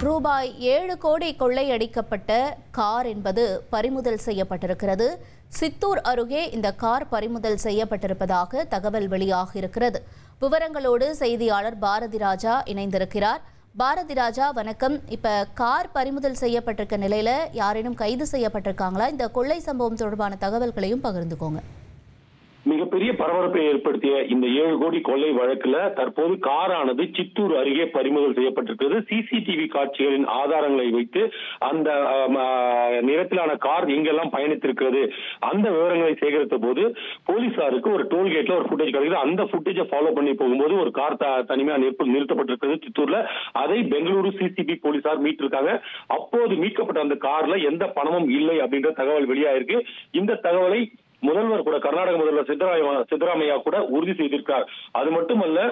ரூபாய் 7 கோடி கொள்ளையடிக்கப்பட்ட கார் என்பது பறிமுதல் செய்யப்பட்டிருக்கிறது. சித்தூர் அருகே இந்த கார் பறிமுதல் செய்யப்பட்டிருப்பதாக தகவல் வெளியாக இருக்கிறது. விவரங்களோடு செய்தியாளர் பாரதி ராஜா இணைந்திருக்கிறார். பாரதி ராஜா, வணக்கம். இப்ப கார் பறிமுதல் செய்யப்பட்டிருக்க நிலையில யாரேனும் கைது செய்யப்பட்டிருக்காங்களா? இந்த கொள்ளை சம்பவம் தொடர்பான தகவல்களையும் பகிர்ந்துக்கோங்க. மிகப்பெரிய பரபரப்பை ஏற்படுத்திய இந்த 7 கோடி கொள்ளை வழக்குல தற்போது காரானது சித்தூர் அருகே பறிமுதல் செய்யப்பட்டிருக்கிறது. சிசிடிவி காட்சிகளின் ஆதாரங்களை வைத்து அந்த நிறத்திலான கார் எங்கெல்லாம் பயணித்திருக்கிறது அந்த விவரங்களை சேகரித்த போது போலீசாருக்கு ஒரு டோல்கேட்ல ஒரு ஃபுட்டேஜ் கிடைக்குது. அந்த ஃபுட்டேஜை ஃபாலோ பண்ணி போகும்போது ஒரு கார் தனிமையா நிறுத்தப்பட்டிருக்கிறது சித்தூர்ல. அதை பெங்களூரு சிசிபி போலீசார் மீட்டிருக்காங்க. அப்போது மீட்கப்பட்ட அந்த கார்ல எந்த பணமும் இல்லை அப்படின்ற தகவல் வெளியாயிருக்கு. இந்த தகவலை முதல்வர் கூட, கர்நாடக முதல்வர் சித்தராமையா கூட உறுதி செய்திருக்கார். அது மட்டுமல்ல,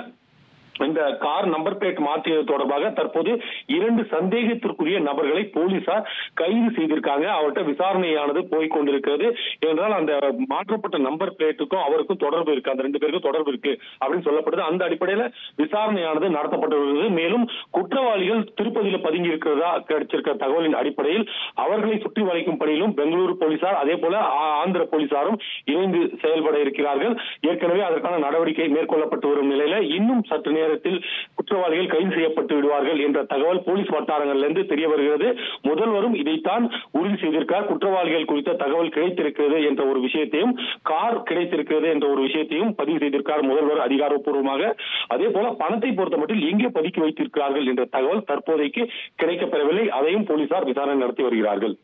இந்த கார் நம்பர் பிளேட் மாற்றியது தொடர்பாக தற்போது 2 சந்தேகத்திற்குரிய நபர்களை போலீசார் கைது செய்திருக்காங்க. அவர்கிட்ட விசாரணையானது போய்கொண்டிருக்கிறது. என்றால் அந்த மாற்றப்பட்ட நம்பர் பிளேட்டுக்கும் அவருக்கும் தொடர்பு இருக்கு, அந்த 2 பேருக்கும் தொடர்பு இருக்கு அப்படின்னு சொல்லப்படுது. அந்த அடிப்படையில விசாரணையானது நடத்தப்பட்டு வருகிறது. மேலும் குற்றவாளிகள் திருப்பதியில பதுங்கி இருக்கிறதா கிடைச்சிருக்க தகவலின் அடிப்படையில் அவர்களை சுற்றி வளைக்கும் பணியிலும் பெங்களூரு போலீசார் அதே போல ஆந்திர போலீசாரும் இணைந்து செயல்பட இருக்கிறார்கள். ஏற்கனவே அதற்கான நடவடிக்கை மேற்கொள்ளப்பட்டு வரும் நிலையில இன்னும் சற்று நேரத்தில் குற்றவாளிகள் கைது செய்யப்பட்டு விடுவார்கள் என்ற தகவல் போலீஸ் வட்டாரங்களிலிருந்து தெரிய வருகிறது. முதல்வரும் இதைத்தான் உறுதி செய்திருக்கார். குற்றவாளிகள் குறித்த தகவல் கிடைத்திருக்கிறது என்ற ஒரு விஷயத்தையும், கார் கிடைத்திருக்கிறது என்ற ஒரு விஷயத்தையும் பதிவு செய்திருக்கார் முதல்வர் அதிகாரப்பூர்வமாக. அதே போல பணத்தை பொறுத்த மட்டும் எங்கே பதுக்கி வைத்திருக்கிறார்கள் என்ற தகவல் தற்போதைக்கு கிடைக்கப்பெறவில்லை. அதையும் போலீசார் விசாரணை நடத்தி வருகிறார்கள்.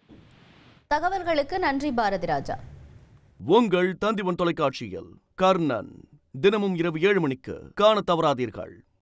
தகவல்களுக்கு நன்றி பாரதி ராஜா. உங்கள் தந்திவன் தொலைக்காட்சியில் கர்ணன் தினமும் இரவு 7 மணிக்கு காண தவறாதீர்கள்.